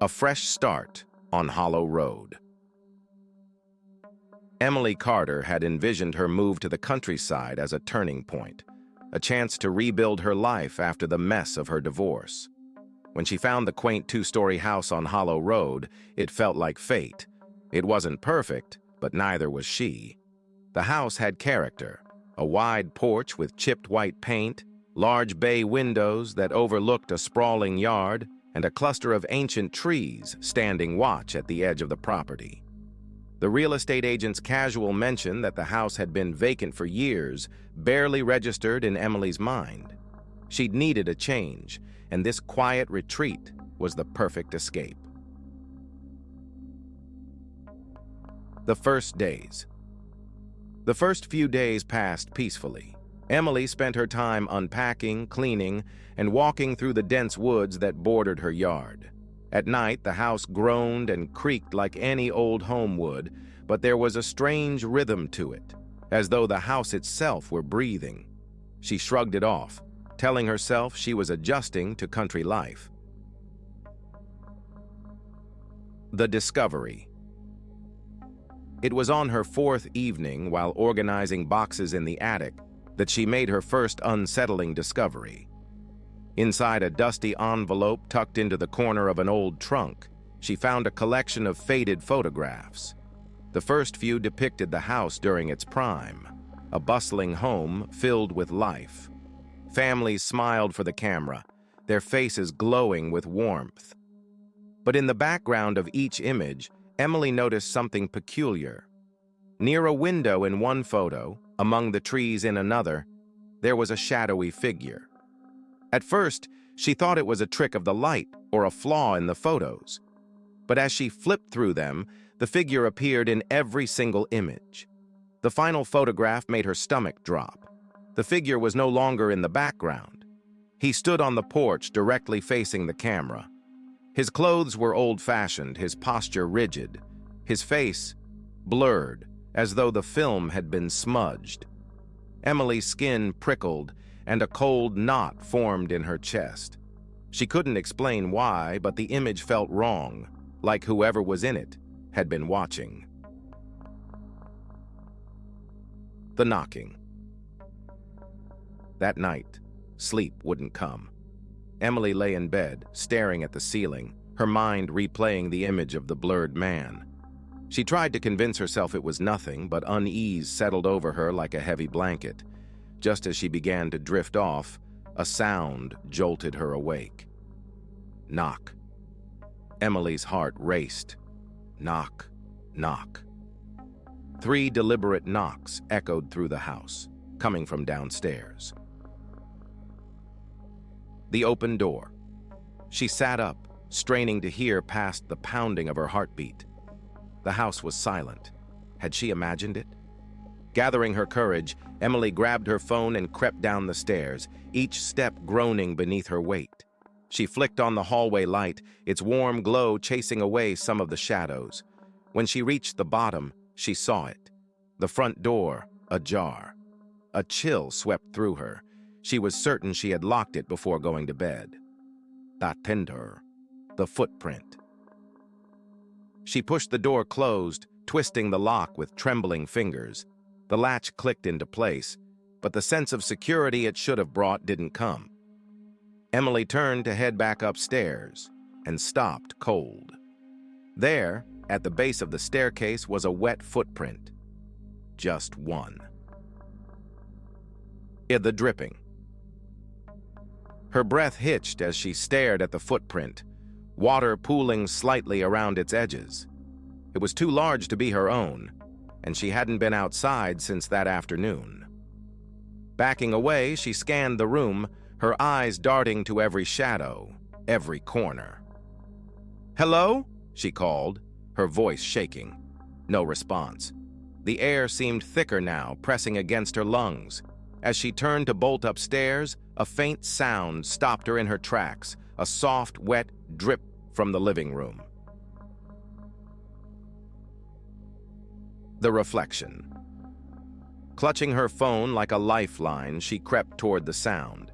A fresh start on Hollow Road. Emily Carter had envisioned her move to the countryside as a turning point, a chance to rebuild her life after the mess of her divorce. When she found the quaint two-story house on Hollow Road, it felt like fate. It wasn't perfect, but neither was she. The house had character, a wide porch with chipped white paint, large bay windows that overlooked a sprawling yard, and a cluster of ancient trees standing watch at the edge of the property. The real estate agent's casual mention that the house had been vacant for years barely registered in Emily's mind. She'd needed a change, and this quiet retreat was the perfect escape. The first days. The first few days passed peacefully. Emily spent her time unpacking, cleaning, and walking through the dense woods that bordered her yard. At night, the house groaned and creaked like any old home would, but there was a strange rhythm to it, as though the house itself were breathing. She shrugged it off, telling herself she was adjusting to country life. The discovery. It was on her fourth evening, while organizing boxes in the attic, that she made her first unsettling discovery. Inside a dusty envelope tucked into the corner of an old trunk, she found a collection of faded photographs. The first few depicted the house during its prime, a bustling home filled with life. Families smiled for the camera, their faces glowing with warmth. But in the background of each image, Emily noticed something peculiar. Near a window in one photo, among the trees in another, there was a shadowy figure. At first, she thought it was a trick of the light or a flaw in the photos. But as she flipped through them, the figure appeared in every single image. The final photograph made her stomach drop. The figure was no longer in the background. He stood on the porch directly facing the camera. His clothes were old-fashioned, his posture rigid, his face blurred, as though the film had been smudged. Emily's skin prickled, and a cold knot formed in her chest. She couldn't explain why, but the image felt wrong, like whoever was in it had been watching. The knocking. That night, sleep wouldn't come. Emily lay in bed, staring at the ceiling, her mind replaying the image of the blurred man. She tried to convince herself it was nothing, but unease settled over her like a heavy blanket. Just as she began to drift off, a sound jolted her awake. Knock. Emily's heart raced. Knock, knock. 3 deliberate knocks echoed through the house, coming from downstairs. The open door. She sat up, straining to hear past the pounding of her heartbeat. The house was silent. Had she imagined it? Gathering her courage, Emily grabbed her phone and crept down the stairs, each step groaning beneath her weight. She flicked on the hallway light, its warm glow chasing away some of the shadows. When she reached the bottom, she saw it. The front door ajar. A chill swept through her. She was certain she had locked it before going to bed. That tender. The footprint. She pushed the door closed, twisting the lock with trembling fingers. The latch clicked into place, but the sense of security it should have brought didn't come. Emily turned to head back upstairs and stopped cold. There, at the base of the staircase, was a wet footprint. Just one. The dripping. Her breath hitched as she stared at the footprint, water pooling slightly around its edges. It was too large to be her own, and she hadn't been outside since that afternoon. Backing away, she scanned the room, her eyes darting to every shadow, every corner. "Hello?" she called, her voice shaking. No response. The air seemed thicker now, pressing against her lungs. As she turned to bolt upstairs, a faint sound stopped her in her tracks, a soft, wet drip from the living room. The reflection. Clutching her phone like a lifeline, she crept toward the sound.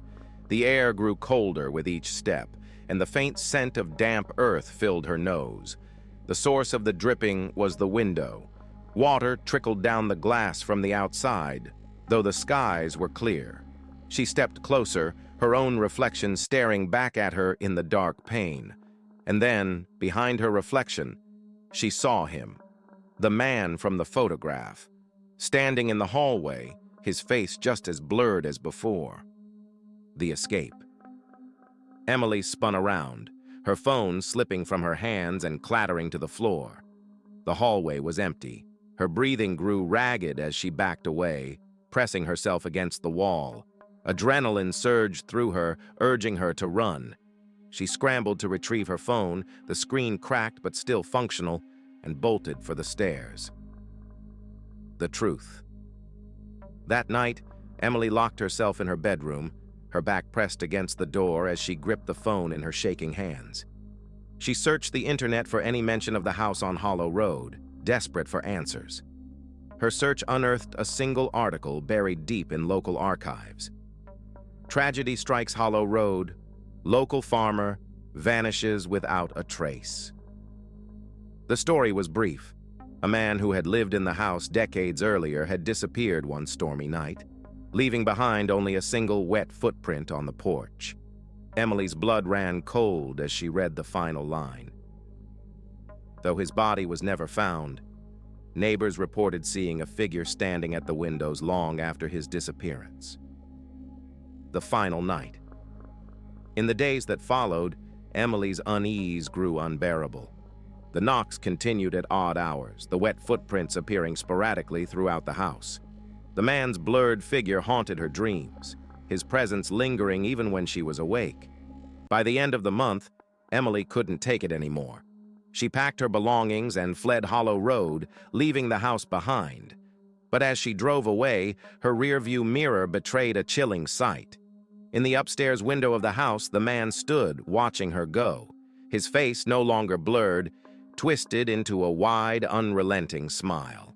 The air grew colder with each step, and the faint scent of damp earth filled her nose. The source of the dripping was the window. Water trickled down the glass from the outside, though the skies were clear. She stepped closer, her own reflection staring back at her in the dark pane. And then, behind her reflection, she saw him, the man from the photograph, standing in the hallway, his face just as blurred as before. The escape. Emily spun around, her phone slipping from her hands and clattering to the floor. The hallway was empty. Her breathing grew ragged as she backed away, pressing herself against the wall. Adrenaline surged through her, urging her to run. She scrambled to retrieve her phone, the screen cracked but still functional, and bolted for the stairs. The truth. That night, Emily locked herself in her bedroom, her back pressed against the door as she gripped the phone in her shaking hands. She searched the internet for any mention of the house on Hollow Road, desperate for answers. Her search unearthed a single article buried deep in local archives. Tragedy strikes Hollow Road. Local farmer vanishes without a trace. The story was brief. A man who had lived in the house decades earlier had disappeared one stormy night, leaving behind only a single wet footprint on the porch. Emily's blood ran cold as she read the final line. Though his body was never found, neighbors reported seeing a figure standing at the windows long after his disappearance. The final night. In the days that followed, Emily's unease grew unbearable. The knocks continued at odd hours, the wet footprints appearing sporadically throughout the house. The man's blurred figure haunted her dreams, his presence lingering even when she was awake. By the end of the month, Emily couldn't take it anymore. She packed her belongings and fled Hollow Road, leaving the house behind. But as she drove away, her rearview mirror betrayed a chilling sight. In the upstairs window of the house, the man stood, watching her go. His face, no longer blurred, twisted into a wide, unrelenting smile.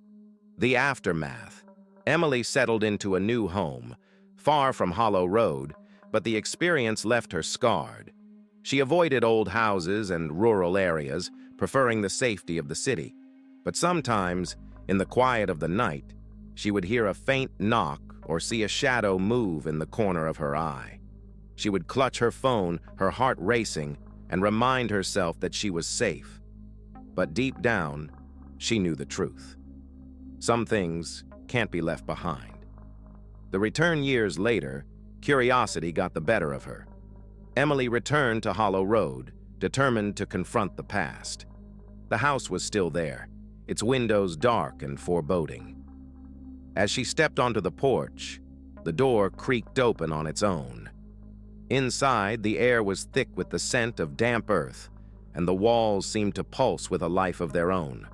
The aftermath. Emily settled into a new home, far from Hollow Road, but the experience left her scarred. She avoided old houses and rural areas, preferring the safety of the city. But sometimes, in the quiet of the night, she would hear a faint knock or see a shadow move in the corner of her eye. She would clutch her phone, her heart racing, and remind herself that she was safe. But deep down, she knew the truth. Some things can't be left behind. The return years later, curiosity got the better of her. Emily returned to Hollow Road, determined to confront the past. The house was still there, its windows dark and foreboding. As she stepped onto the porch, the door creaked open on its own. Inside, the air was thick with the scent of damp earth, and the walls seemed to pulse with a life of their own.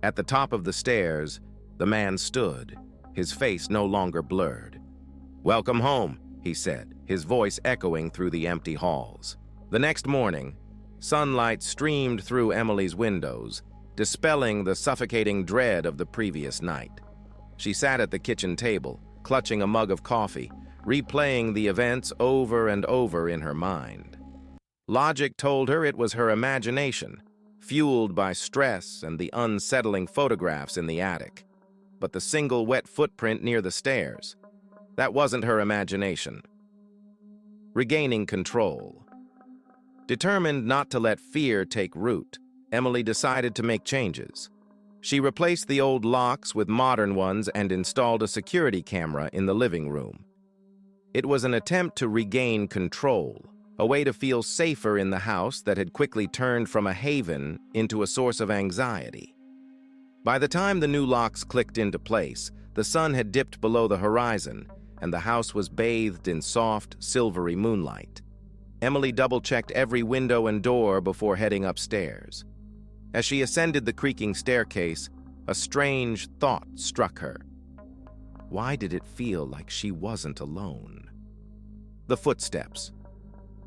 At the top of the stairs, the man stood, his face no longer blurred. "Welcome home," he said, his voice echoing through the empty halls. The next morning, sunlight streamed through Emily's windows, dispelling the suffocating dread of the previous night. She sat at the kitchen table, clutching a mug of coffee, replaying the events over and over in her mind. Logic told her it was her imagination, fueled by stress and the unsettling photographs in the attic. But the single wet footprint near the stairs, that wasn't her imagination. Regaining control. Determined not to let fear take root, Emily decided to make changes. She replaced the old locks with modern ones and installed a security camera in the living room. It was an attempt to regain control, a way to feel safer in the house that had quickly turned from a haven into a source of anxiety. By the time the new locks clicked into place, the sun had dipped below the horizon, and the house was bathed in soft, silvery moonlight. Emily double-checked every window and door before heading upstairs. As she ascended the creaking staircase, a strange thought struck her. Why did it feel like she wasn't alone? The footsteps.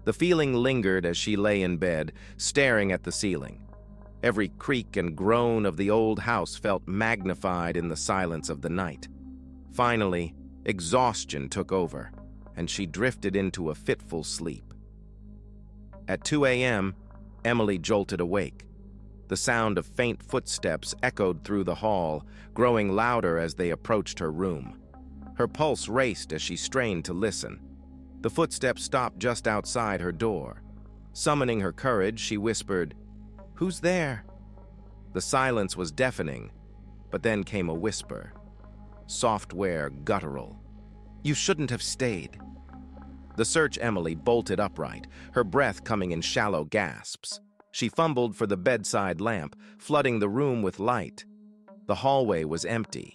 The feeling lingered as she lay in bed, staring at the ceiling. Every creak and groan of the old house felt magnified in the silence of the night. Finally, exhaustion took over, and she drifted into a fitful sleep. At 2 a.m., Emily jolted awake. The sound of faint footsteps echoed through the hall, growing louder as they approached her room. Her pulse raced as she strained to listen. The footsteps stopped just outside her door. Summoning her courage, she whispered, "Who's there?" The silence was deafening, but then came a whisper. Software guttural. "You shouldn't have stayed." The search Emily bolted upright, her breath coming in shallow gasps. She fumbled for the bedside lamp, flooding the room with light. The hallway was empty.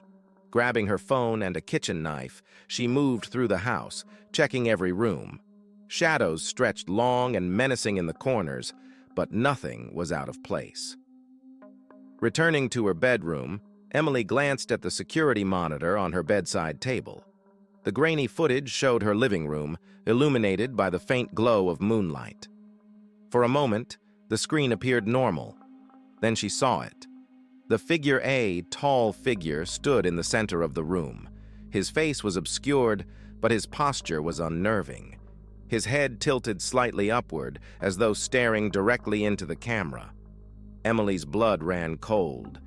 Grabbing her phone and a kitchen knife, she moved through the house, checking every room. Shadows stretched long and menacing in the corners, but nothing was out of place. Returning to her bedroom, Emily glanced at the security monitor on her bedside table. The grainy footage showed her living room, illuminated by the faint glow of moonlight. For a moment, the screen appeared normal. Then she saw it. The figure A, tall figure, stood in the center of the room. His face was obscured, but his posture was unnerving. His head tilted slightly upward, as though staring directly into the camera. Emily's blood ran cold.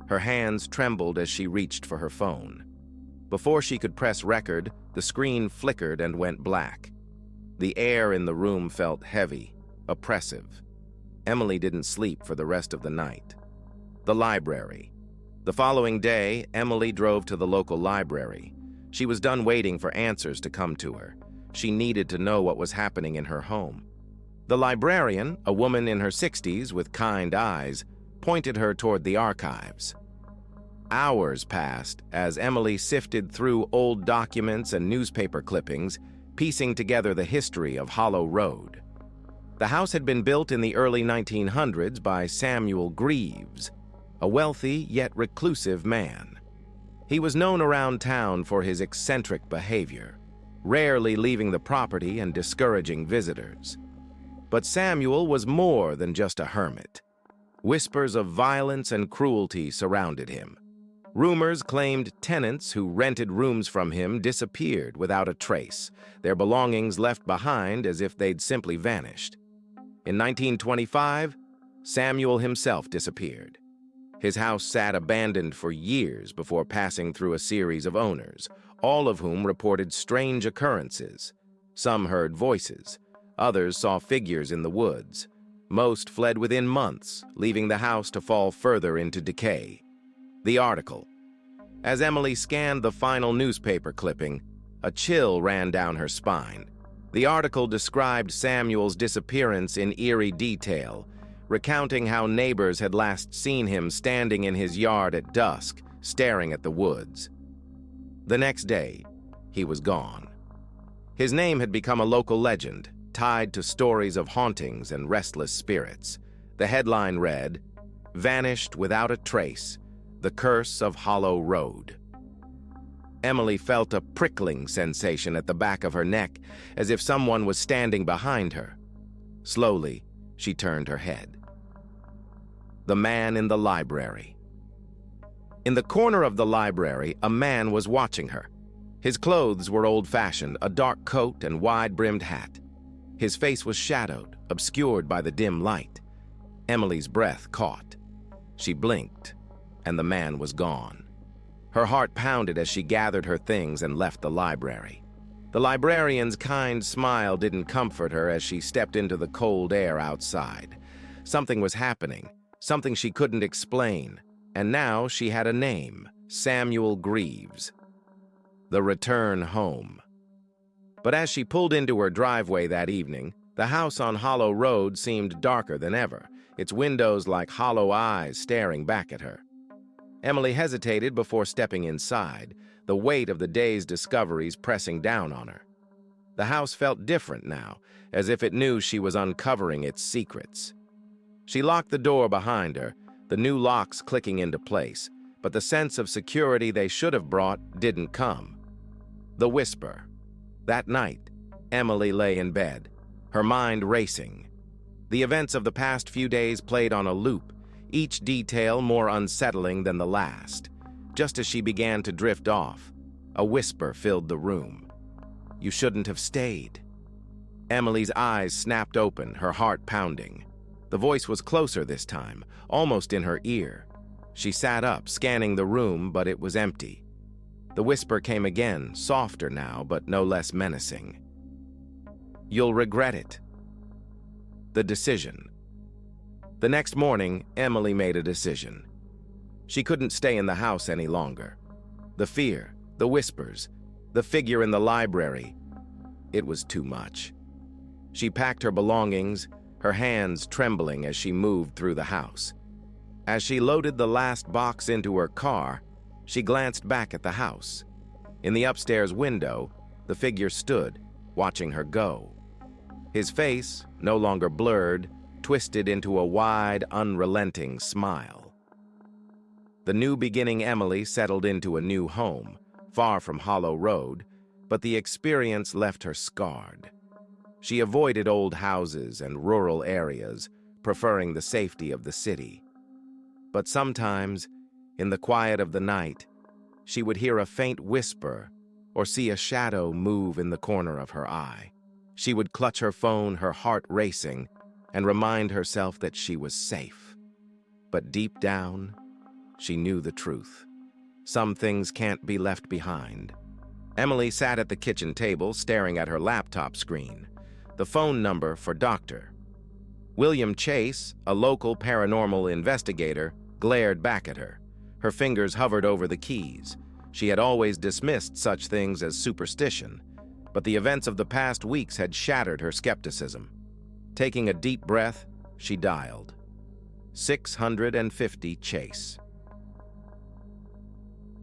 Her hands trembled as she reached for her phone. Before she could press record, the screen flickered and went black. The air in the room felt heavy, oppressive. Emily didn't sleep for the rest of the night. The library. The following day, Emily drove to the local library. She was done waiting for answers to come to her. She needed to know what was happening in her home. The librarian, a woman in her 60s with kind eyes, pointed her toward the archives. Hours passed as Emily sifted through old documents and newspaper clippings, piecing together the history of Hollow Road. The house had been built in the early 1900s by Samuel Greaves, a wealthy yet reclusive man. He was known around town for his eccentric behavior, rarely leaving the property and discouraging visitors. But Samuel was more than just a hermit. Whispers of violence and cruelty surrounded him. Rumors claimed tenants who rented rooms from him disappeared without a trace, their belongings left behind as if they'd simply vanished. In 1925, Samuel himself disappeared. His house sat abandoned for years before passing through a series of owners, all of whom reported strange occurrences. Some heard voices, others saw figures in the woods. Most fled within months, leaving the house to fall further into decay. The article. As Emily scanned the final newspaper clipping, a chill ran down her spine. The article described Samuel's disappearance in eerie detail, recounting how neighbors had last seen him standing in his yard at dusk, staring at the woods. The next day, he was gone. His name had become a local legend, tied to stories of hauntings and restless spirits. The headline read, "Vanished without a trace, the curse of Hollow Road." Emily felt a prickling sensation at the back of her neck, as if someone was standing behind her. Slowly, she turned her head. The man in the library. In the corner of the library, a man was watching her. His clothes were old-fashioned, a dark coat and wide-brimmed hat. His face was shadowed, obscured by the dim light. Emily's breath caught. She blinked, and the man was gone. Her heart pounded as she gathered her things and left the library. The librarian's kind smile didn't comfort her as she stepped into the cold air outside. Something was happening, something she couldn't explain, and now she had a name, Samuel Greaves. The return home. But as she pulled into her driveway that evening, the house on Hollow Road seemed darker than ever, its windows like hollow eyes staring back at her. Emily hesitated before stepping inside, the weight of the day's discoveries pressing down on her. The house felt different now, as if it knew she was uncovering its secrets. She locked the door behind her, the new locks clicking into place, but the sense of security they should have brought didn't come. The whisper. That night, Emily lay in bed, her mind racing. The events of the past few days played on a loop, each detail more unsettling than the last. Just as she began to drift off, a whisper filled the room. "You shouldn't have stayed." Emily's eyes snapped open, her heart pounding. The voice was closer this time, almost in her ear. She sat up, scanning the room, but it was empty. The whisper came again, softer now, but no less menacing. "You'll regret it." The decision. The next morning, Emily made a decision. She couldn't stay in the house any longer. The fear, the whispers, the figure in the library. It was too much. She packed her belongings, her hands trembling as she moved through the house. As she loaded the last box into her car, she glanced back at the house. In the upstairs window, the figure stood, watching her go. His face, no longer blurred, twisted into a wide, unrelenting smile. The new beginning Emily settled into a new home, far from Hollow Road, but the experience left her scarred. She avoided old houses and rural areas, preferring the safety of the city. But sometimes, in the quiet of the night, she would hear a faint whisper or see a shadow move in the corner of her eye. She would clutch her phone, her heart racing, and remind herself that she was safe. But deep down, she knew the truth. Some things can't be left behind. Emily sat at the kitchen table, staring at her laptop screen. The phone number for Dr. William Chase, a local paranormal investigator, glared back at her. Her fingers hovered over the keys. She had always dismissed such things as superstition, but the events of the past weeks had shattered her skepticism. Taking a deep breath, she dialed. 650 Chase.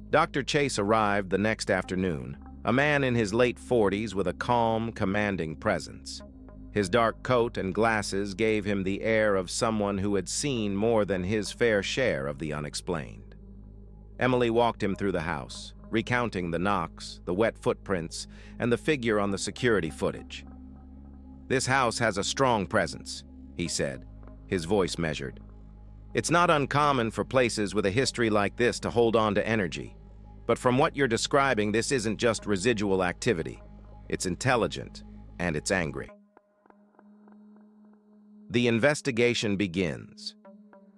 Dr. Chase arrived the next afternoon, a man in his late 40s with a calm, commanding presence. His dark coat and glasses gave him the air of someone who had seen more than his fair share of the unexplained. Emily walked him through the house, recounting the knocks, the wet footprints, and the figure on the security footage. "This house has a strong presence," he said, his voice measured. "It's not uncommon for places with a history like this to hold on to energy. But from what you're describing, this isn't just residual activity. It's intelligent, and it's angry." The investigation begins.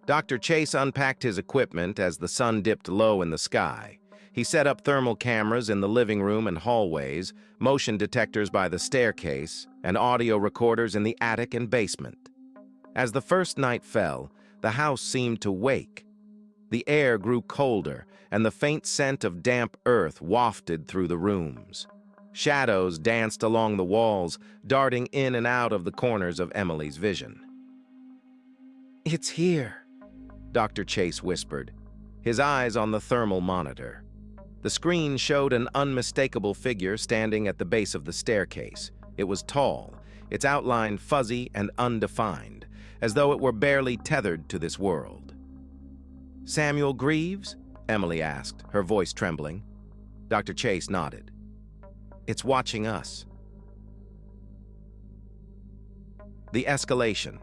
Dr. Chase unpacked his equipment as the sun dipped low in the sky. He set up thermal cameras in the living room and hallways, motion detectors by the staircase, and audio recorders in the attic and basement. As the first night fell, the house seemed to wake. The air grew colder, and the faint scent of damp earth wafted through the rooms. Shadows danced along the walls, darting in and out of the corners of Emily's vision. "It's here," Dr. Chase whispered, his eyes on the thermal monitor. The screen showed an unmistakable figure standing at the base of the staircase. It was tall, its outline fuzzy and undefined, as though it were barely tethered to this world. "Samuel Greaves?" Emily asked, her voice trembling. Dr. Chase nodded. "It's watching us." The escalation.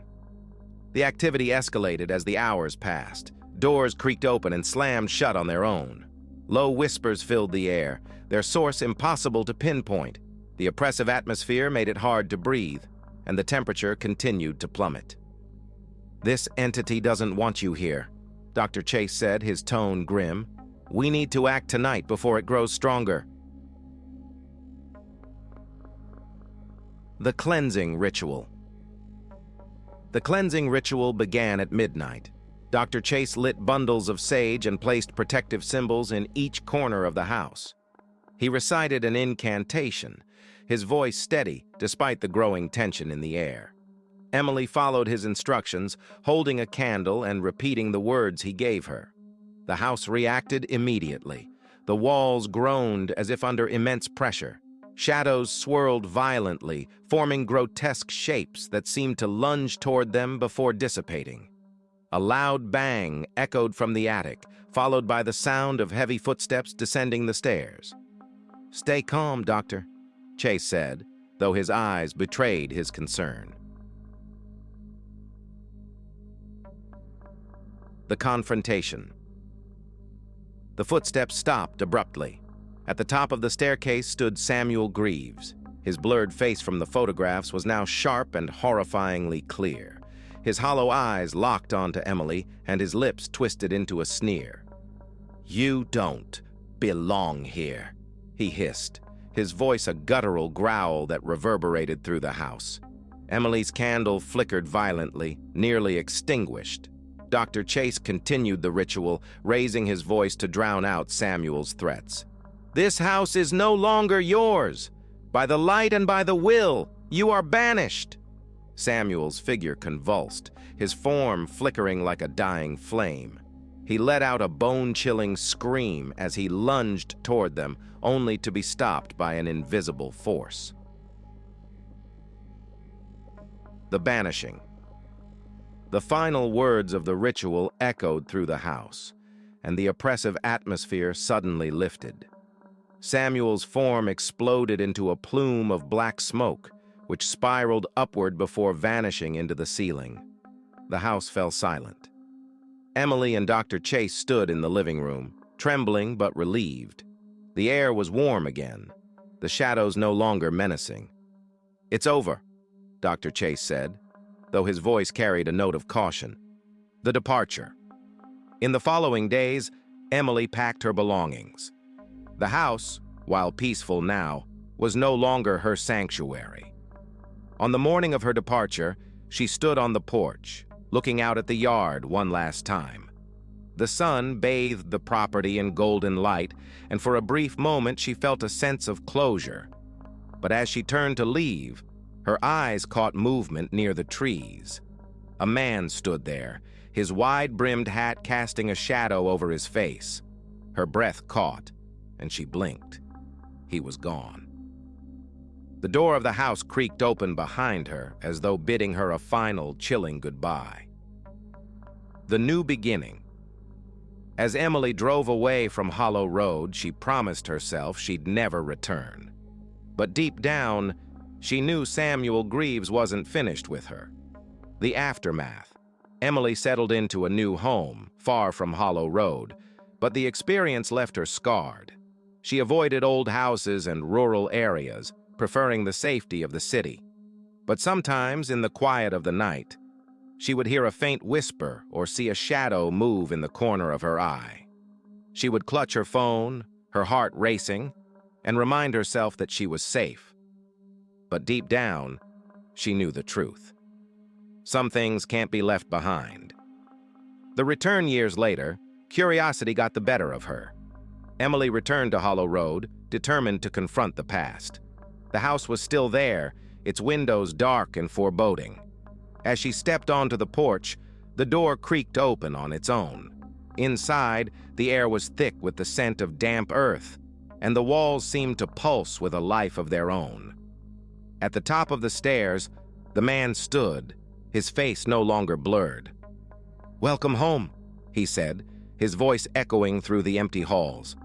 The activity escalated as the hours passed. Doors creaked open and slammed shut on their own. Low whispers filled the air, their source impossible to pinpoint. The oppressive atmosphere made it hard to breathe, and the temperature continued to plummet. "This entity doesn't want you here," Dr. Chase said, his tone grim. "We need to act tonight before it grows stronger." The cleansing ritual. The cleansing ritual began at midnight. Dr. Chase lit bundles of sage and placed protective symbols in each corner of the house. He recited an incantation, his voice steady despite the growing tension in the air. Emily followed his instructions, holding a candle and repeating the words he gave her. The house reacted immediately. The walls groaned as if under immense pressure. Shadows swirled violently, forming grotesque shapes that seemed to lunge toward them before dissipating. A loud bang echoed from the attic, followed by the sound of heavy footsteps descending the stairs. "Stay calm, Doctor," Chase said, though his eyes betrayed his concern. The confrontation. The footsteps stopped abruptly. At the top of the staircase stood Samuel Greaves. His blurred face from the photographs was now sharp and horrifyingly clear. His hollow eyes locked onto Emily, and his lips twisted into a sneer. "You don't belong here," he hissed, his voice a guttural growl that reverberated through the house. Emily's candle flickered violently, nearly extinguished. Dr. Chase continued the ritual, raising his voice to drown out Samuel's threats. "This house is no longer yours. By the light and by the will, you are banished." Samuel's figure convulsed, his form flickering like a dying flame. He let out a bone-chilling scream as he lunged toward them, only to be stopped by an invisible force. The banishing. The final words of the ritual echoed through the house, and the oppressive atmosphere suddenly lifted. Samuel's form exploded into a plume of black smoke, which spiraled upward before vanishing into the ceiling. The house fell silent. Emily and Dr. Chase stood in the living room, trembling but relieved. The air was warm again, the shadows no longer menacing. "It's over," Dr. Chase said, though his voice carried a note of caution. The departure. In the following days, Emily packed her belongings. The house, while peaceful now, was no longer her sanctuary. On the morning of her departure, she stood on the porch, looking out at the yard one last time. The sun bathed the property in golden light, and for a brief moment she felt a sense of closure. But as she turned to leave, her eyes caught movement near the trees. A man stood there, his wide-brimmed hat casting a shadow over his face. Her breath caught, and she blinked. He was gone. The door of the house creaked open behind her, as though bidding her a final, chilling goodbye. The new beginning. As Emily drove away from Hollow Road, she promised herself she'd never return. But deep down, she knew Samuel Greaves wasn't finished with her. The aftermath. Emily settled into a new home, far from Hollow Road, but the experience left her scarred. She avoided old houses and rural areas, preferring the safety of the city. But sometimes, in the quiet of the night, she would hear a faint whisper or see a shadow move in the corner of her eye. She would clutch her phone, her heart racing, and remind herself that she was safe. But deep down, she knew the truth. Some things can't be left behind. The return years later, curiosity got the better of her. Emily returned to Hollow Road, determined to confront the past. The house was still there, its windows dark and foreboding. As she stepped onto the porch, the door creaked open on its own. Inside, the air was thick with the scent of damp earth, and the walls seemed to pulse with a life of their own. At the top of the stairs, the man stood, his face no longer blurred. "Welcome home," he said, his voice echoing through the empty halls.